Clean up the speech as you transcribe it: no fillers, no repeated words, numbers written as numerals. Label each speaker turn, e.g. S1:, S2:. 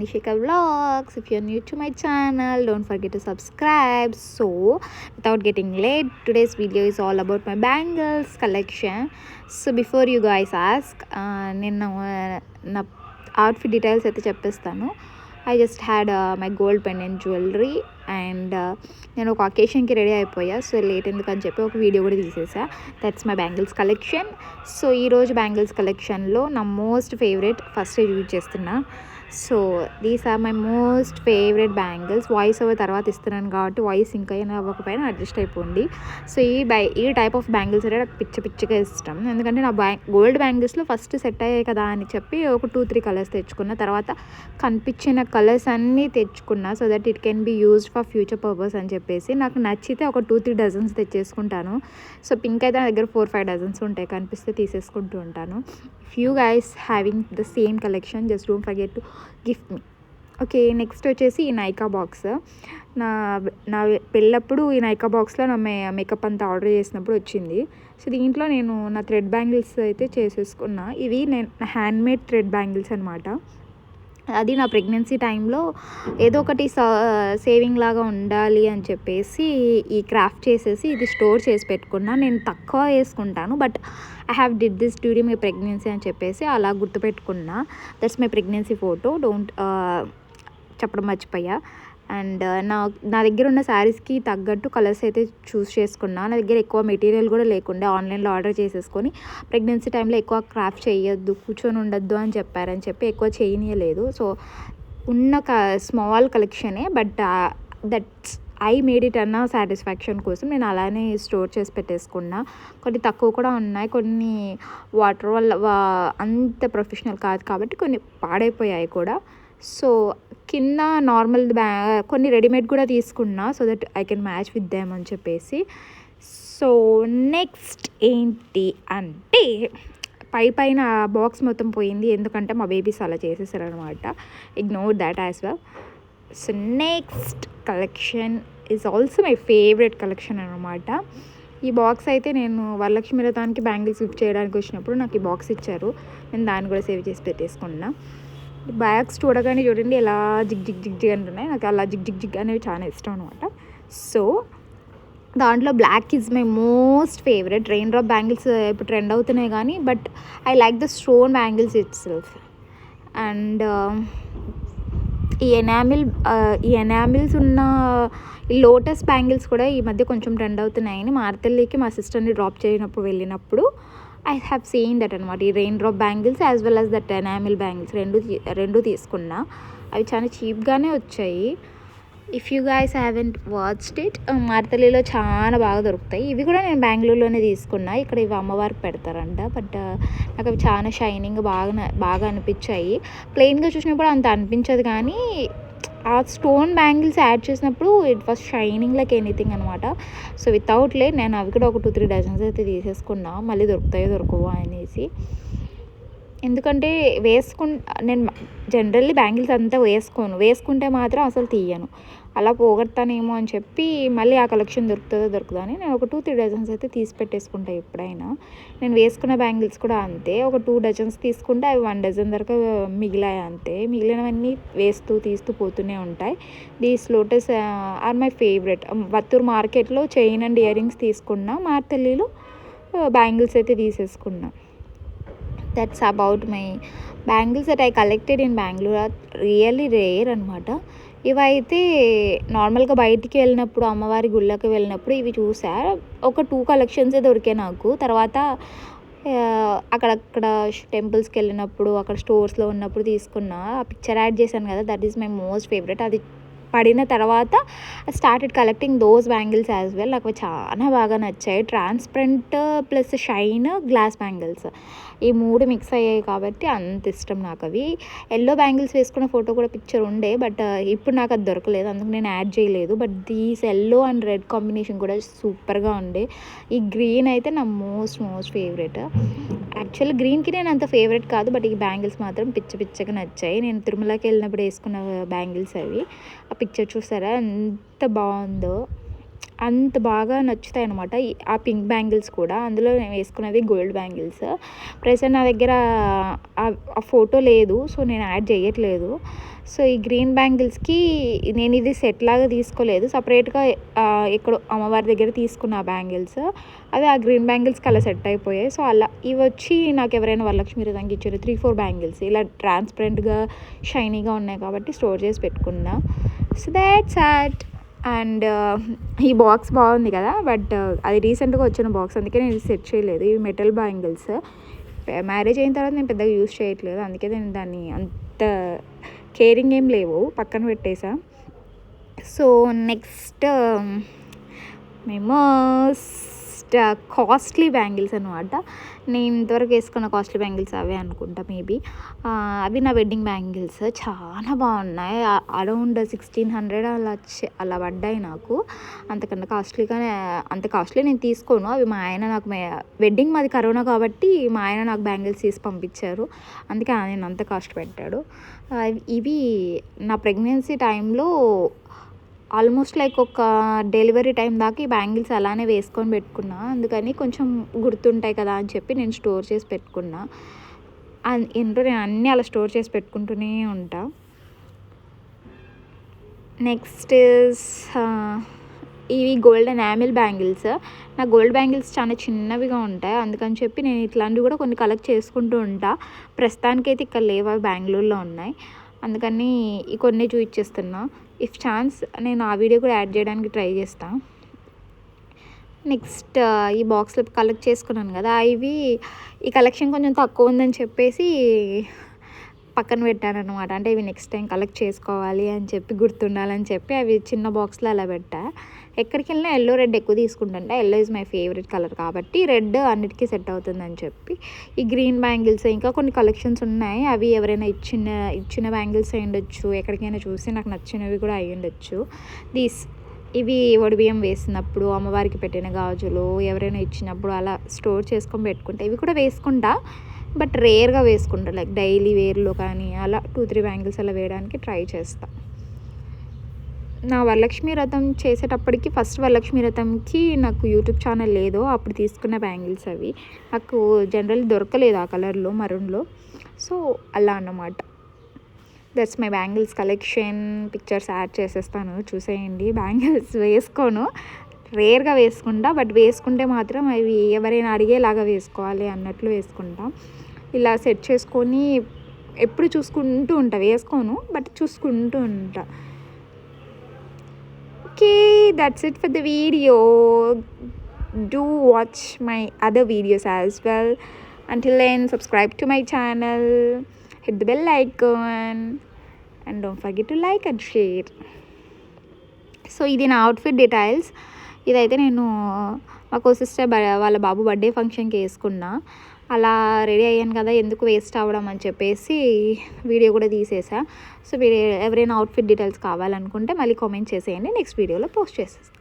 S1: Nishika Vlogs. If you're new to my channel, don't forget to subscribe. So, without getting late, today's video is all about my bangles collection. So, before you guys ask, నేను నా outfit details అయితే చెప్పేస్తాను. I just had my gold pendant jewelry and నేను ఒక అకేషన్కి ready అయిపోయా. So late ఎందుకని చెప్పి ఒక వీడియో కూడా తీసేసా. That's my bangles collection. So ఈరోజు బ్యాంగిల్స్ కలెక్షన్లో నా మోస్ట్ ఫేవరెట్ ఫస్ట్ యూజ్ చేస్తున్నా. So these are my most favourite bangles. Voice over తర్వాత ఇస్తున్నాను కాబట్టి వాయిస్ ఇంకా అయినా అవ్వకపోయినా అడ్జస్ట్ అయిపోండి. సో ఈ టైప్ ఆఫ్ బ్యాంగిల్స్ అంటే నాకు పిచ్చగా ఇష్టం. ఎందుకంటే నా గోల్డ్ బ్యాంగిల్స్లో ఫస్ట్ సెట్ అయ్యాయి కదా అని చెప్పి ఒక 2-3 కలర్స్ తెచ్చుకున్న. తర్వాత కనిపించిన కలర్స్ అన్నీ తెచ్చుకున్నా so that it can be used for future purpose అని చెప్పేసి. నాకు నచ్చితే ఒక 2-3 డజన్స్ తెచ్చేసుకుంటాను. సో పింక్ అయితే నా దగ్గర 4-5 డజన్స్ ఉంటాయి, కనిపిస్తే తీసేసుకుంటూ ఉంటాను. If you guys having the same collection just don't forget to gift me. Okay, next వచ్చేసి ఈ నైకా బాక్స్. నా పెళ్ళప్పుడు ఈ నైకా బాక్స్లో నా మేకప్ అంతా ఆర్డర్ చేసినప్పుడు వచ్చింది. సో దీంట్లో నేను నా థ్రెడ్ బ్యాంగిల్స్ అయితే చేసేసుకున్నా. ఇవి నేను హ్యాండ్మేడ్ థ్రెడ్ బ్యాంగిల్స్ అనమాట. అది నా ప్రెగ్నెన్సీ టైంలో ఏదో ఒకటి సేవింగ్ లాగా ఉండాలి అని చెప్పేసి ఈ క్రాఫ్ట్ చేసేసి ఇది స్టోర్ చేసి పెట్టుకున్నా. నేను తక్కువ వేసుకుంటాను but I have did this during my pregnancy అని చెప్పేసి అలా గుర్తుపెట్టుకున్నా. That's my pregnancy photo. Don't చెప్పడం మర్చిపోయా. అండ్ నా దగ్గర ఉన్న శారీస్కి తగ్గట్టు కలర్స్ అయితే చూస్ చేసుకున్నా. నా దగ్గర ఎక్కువ మెటీరియల్ కూడా లేకుండా ఆన్లైన్లో ఆర్డర్ చేసేసుకొని ప్రెగ్నెన్సీ టైంలో ఎక్కువ క్రాఫ్ట్ చేయొద్దు, కూర్చొని ఉండొద్దు అని చెప్పారని చెప్పి ఎక్కువ చేయనీయలేదు. సో ఉన్న స్మాల్ కలెక్షనే but that's I made it అన్న సాటిస్ఫాక్షన్ కోసం నేను అలానే స్టోర్ చేసి పెట్టేసుకున్నా. కొన్ని తక్కువ కూడా ఉన్నాయి, కొన్ని వాటర్ వల్ల అంత ప్రొఫెషనల్ కాదు కాబట్టి కొన్ని పాడైపోయాయి కూడా. సో కింద నార్మల్ కొన్ని రెడీమేడ్ కూడా తీసుకున్నా so that I can match with them అని చెప్పేసి. సో నెక్స్ట్ ఏంటి అంటే పైన బాక్స్ మొత్తం పోయింది, ఎందుకంటే మా బేబీస్ అలా చేసేసారనమాట. Ignore that as well. So next collection is also my favourite collection అనమాట. ఈ బాక్స్ అయితే నేను వరలక్ష్మి వ్రతానికి బ్యాంగిల్స్ గిఫ్ట్ చేయడానికి వచ్చినప్పుడు నాకు ఈ బాక్స్ ఇచ్చారు. నేను దాన్ని కూడా సేవ్ చేసి పెట్టేసుకున్నా. బ్యాగ్స్ చూడగానే చూడండి ఎలా జిగ్ అంటున్నాయి. నాకు అలా జిగ్ అనేవి చాలా ఇష్టం అనమాట. సో దాంట్లో black is my most favourite. Rain drop bangles ఇప్పుడు ట్రెండ్ అవుతున్నాయి కానీ but I like the stone bangles itself. And ఈ ఎనామిల్స్ ఉన్న ఈ లోటస్ బ్యాంగిల్స్ కూడా ఈ మధ్య కొంచెం ట్రెండ్ అవుతున్నాయని మా అత్తల్లికి మా సిస్టర్ని డ్రాప్ చేయనప్పుడు వెళ్ళినప్పుడు ఐ హ్యావ్ సీన్ దట్ అనమాట. ఈ rain drop bangles as well as that enamel bangles రెండు తీసుకున్నా. అవి చాలా చీప్గానే వచ్చాయి. If you guys haven't watched it, మార్తలిలో చాలా బాగా దొరుకుతాయి. ఇవి కూడా నేను బెంగళూరులోనే తీసుకున్నా. ఇక్కడ ఇవి అమ్మవారికి పెడతారంట బట్ నాకు అవి చాలా షైనింగ్ బాగా అనిపించాయి. ప్లెయిన్గా చూసినప్పుడు అంత అనిపించదు కానీ ఆ స్టోన్ బ్యాంగిల్స్ యాడ్ చేసినప్పుడు it was shining like anything అనమాట. సో వితౌట్ లేట్ నేను అవి కూడా ఒక 2-3 డజన్స్ అయితే తీసేసుకున్నా. మళ్ళీ దొరుకుతాయో దొరకవో అనేసి. ఎందుకంటే నేను జనరల్లీ బ్యాంగిల్స్ అంతా వేసుకుంటే మాత్రం అసలు తీయను. అలా పోగొడతానేమో అని చెప్పి మళ్ళీ ఆ కలెక్షన్ దొరుకుతుందో అని నేను ఒక 2-3 డజన్స్ అయితే తీసి పెట్టేసుకుంటా ఎప్పుడైనా. నేను వేసుకున్న బ్యాంగిల్స్ కూడా అంతే, ఒక 2 డజన్స్ తీసుకుంటే అవి 1 డజన్ వరకు మిగిలాయి అంతే. మిగిలినవన్నీ తీస్తూ పోతూనే ఉంటాయి. These lotus are my favourite. వత్తూరు market chain and earrings తీసుకున్నా, మార్తల్లిలో బ్యాంగిల్స్ అయితే తీసేసుకున్నా. That's about my bangles that I collected in Bengaluru. Really rare అనమాట. ఇవైతే నార్మల్గా బయటికి వెళ్ళినప్పుడు, అమ్మవారి గుళ్ళకి వెళ్ళినప్పుడు ఇవి చూసా. ఒక 2 కలెక్షన్సే దొరికాయి నాకు. తర్వాత అక్కడక్కడ టెంపుల్స్కి వెళ్ళినప్పుడు అక్కడ స్టోర్స్లో ఉన్నప్పుడు తీసుకున్నా. ఆ పిక్చర్ యాడ్ చేశాను కదా, that is my most favourite. అది పడిన తర్వాత I started collecting those bangles as well. నాకు చాలా బాగా నచ్చాయి. Transparent plus shine glass bangles ఈ 3 మిక్స్ అయ్యాయి కాబట్టి అంత ఇష్టం నాకు అవి. ఎల్లో బ్యాంగిల్స్ వేసుకున్న ఫోటో కూడా పిక్చర్ ఉండే బట్ ఇప్పుడు నాకు అది దొరకలేదు, అందుకు నేను యాడ్ చేయలేదు. But these yellow and red combination కూడా సూపర్గా ఉండే. ఈ గ్రీన్ అయితే నా మోస్ట్ ఫేవరెట్. యాక్చువల్లీ గ్రీన్కి నేను అంత ఫేవరెట్ కాదు బట్ ఈ బ్యాంగిల్స్ మాత్రం పిచ్చగా నచ్చాయి. నేను తిరుమలకి వెళ్ళినప్పుడు వేసుకున్న బ్యాంగిల్స్ అవి. ఆ పిక్చర్ చూసారా ఎంత బాగుందో. అంత బాగా నచ్చుతాయి అనమాట ఆ పింక్ బ్యాంగిల్స్ కూడా. అందులో నేను వేసుకున్నది గోల్డ్ బ్యాంగిల్స్. ప్రెజెంట్ నా దగ్గర ఆ ఫోటో లేదు, సో నేను యాడ్ చేయట్లేదు. సో ఈ గ్రీన్ బ్యాంగిల్స్కి నేను ఇది సెట్ లాగా తీసుకోలేదు, సపరేట్గా ఎక్కడో అమ్మవారి దగ్గర తీసుకున్న ఆ బ్యాంగిల్స్. అవి ఆ గ్రీన్ బ్యాంగిల్స్కి అలా సెట్ అయిపోయాయి. సో అలా ఇవి వచ్చి నాకు ఎవరైనా వరలక్ష్మి వ్రతానికి ఇచ్చారు 3-4 బ్యాంగిల్స్. ఇలా ట్రాన్స్పరెంట్గా షైనీగా ఉన్నాయి కాబట్టి స్టోర్ చేసి పెట్టుకున్నా. So that's it. అండ్ ఈ బాక్స్ బాగుంది కదా, బట్ అది రీసెంట్గా వచ్చిన బాక్స్, అందుకే నేను సెట్ చేయలేదు. ఇవి మెటల్ బ్యాంగిల్స్. మ్యారేజ్ అయిన తర్వాత నేను పెద్దగా యూస్ చేయట్లేదు, అందుకే నేను దాన్ని అంత కేరింగ్ ఏం లేవు, పక్కన పెట్టేసా. సో నెక్స్ట్ మేము కాస్ట్లీ బ్యాంగిల్స్ అనమాట. నేను ఇంతవరకు వేసుకున్న కాస్ట్లీ బ్యాంగిల్స్ అవే అనుకుంటా మేబీ. అవి నా వెడ్డింగ్ బ్యాంగిల్స్ చాలా బాగున్నాయి. అరౌండ్ 1600 అలా పడ్డాయి నాకు. అంతకన్నా కాస్ట్లీగానే, అంత కాస్ట్లీ నేను తీసుకోను. అవి మా ఆయన నాకు వెడ్డింగ్ మాది కరోనా కాబట్టి మా ఆయన నాకు బ్యాంగిల్స్ తీసి పంపించారు, అందుకే ఆయన అంత కాస్ట్ పెట్టాడు. ఇవి నా ప్రెగ్నెన్సీ టైంలో ఆల్మోస్ట్ లైక్ ఒక డెలివరీ టైం దాకా ఈ బ్యాంగిల్స్ అలానే వేసుకొని పెట్టుకున్నా. అందుకని కొంచెం గుర్తుంటాయి కదా అని చెప్పి నేను స్టోర్ చేసి పెట్టుకున్నా. ఏంటో నేను అన్నీ అలా స్టోర్ చేసి పెట్టుకుంటూనే ఉంటా. నెక్స్ట్ ఇవి గోల్డెన్ యామిల్ బ్యాంగిల్స్. నా గోల్డ్ బ్యాంగిల్స్ చాలా చిన్నవిగా ఉంటాయి, అందుకని చెప్పి నేను ఇట్లాంటివి కూడా కొన్ని కలెక్ట్ చేసుకుంటూ ఉంటా. ప్రస్తుతానికైతే ఇక్కడ లేవు, అవి బెంగళూరులో ఉన్నాయి, అందుకని ఈ కొన్ని చూపించేస్తున్నా. ఇఫ్ ఛాన్స్ నేను ఆ వీడియో కూడా యాడ్ చేయడానికి ట్రై చేస్తాను. నెక్స్ట్ ఈ బాక్స్లో కలెక్ట్ చేసుకున్నాను కదా, ఇవి ఈ కలెక్షన్ కొంచెం తక్కువ ఉందని చెప్పేసి పక్కన పెట్టాను అనమాట. అంటే ఇవి నెక్స్ట్ టైం కలెక్ట్ చేసుకోవాలి అని చెప్పి, గుర్తుండాలని చెప్పి అవి చిన్న బాక్స్లో అలా పెట్టా. ఎక్కడికి వెళ్ళినా ఎల్లో రెడ్ ఎక్కువ తీసుకుంటుంటా. Yellow is my favourite colour కాబట్టి రెడ్ అన్నిటికీ సెట్ అవుతుందని చెప్పి. ఈ గ్రీన్ బ్యాంగిల్స్ ఇంకా కొన్ని కలెక్షన్స్ ఉన్నాయి, అవి ఎవరైనా ఇచ్చిన బ్యాంగిల్స్ అయి ఉండొచ్చు, ఎక్కడికైనా చూసి నాకు నచ్చినవి కూడా అయి ఉండొచ్చు. ఇవి వడిబియ్యం వేసినప్పుడు, అమ్మవారికి పెట్టిన గాజులు ఎవరైనా ఇచ్చినప్పుడు అలా స్టోర్ చేసుకొని పెట్టుకుంటా. ఇవి కూడా వేసుకుంటా, బట్ రేర్గా వేసుకుంటా, లైక్ డైలీ వేర్లో కానీ అలా 2-3 బ్యాంగిల్స్ అలా వేయడానికి ట్రై చేస్తా. నా వరలక్ష్మి వ్రతం చేసేటప్పటికి, ఫస్ట్ వరలక్ష్మి వ్రతంకి నాకు యూట్యూబ్ ఛానల్ లేదు, అప్పుడు తీసుకున్న బ్యాంగిల్స్ అవి. నాకు జనరల్ దొరకలేదు ఆ కలర్లో, మరూన్లో. సో అలా అన్నమాట. That's my bangles collection. Pictures add చేసేస్తాను, చూసేయండి. బ్యాంగిల్స్ వేసుకోను, రేర్గా వేసుకుంటా, బట్ వేసుకుంటే మాత్రం అవి ఎవరైనా అడిగేలాగా వేసుకోవాలి అన్నట్లు వేసుకుంటా. ఇలా సెట్ చేసుకొని ఎప్పుడు చూసుకుంటూ ఉంటా, వేసుకోను బట్ చూసుకుంటూ ఉంటా. Okay, that's it for the video. Do watch my other videos as well. Until then, subscribe to my channel, hit the bell icon, and don't forget to like and share. So ఇది నా outfit details. ఇదైతే నేను మా sister వాళ్ళ బాబు birthday ఫంక్షన్కి వేసుకున్నా. అలా ready అయ్యాను కదా, ఎందుకు వేస్ట్ అవ్వడం అని చెప్పేసి వీడియో కూడా తీసేసా. సో మీరు ఎవరైనా అవుట్ఫిట్ డీటెయిల్స్ కావాలనుకుంటే మళ్ళీ కామెంట్ చేసేయండి, నెక్స్ట్ వీడియోలో పోస్ట్ చేసేస్తాను.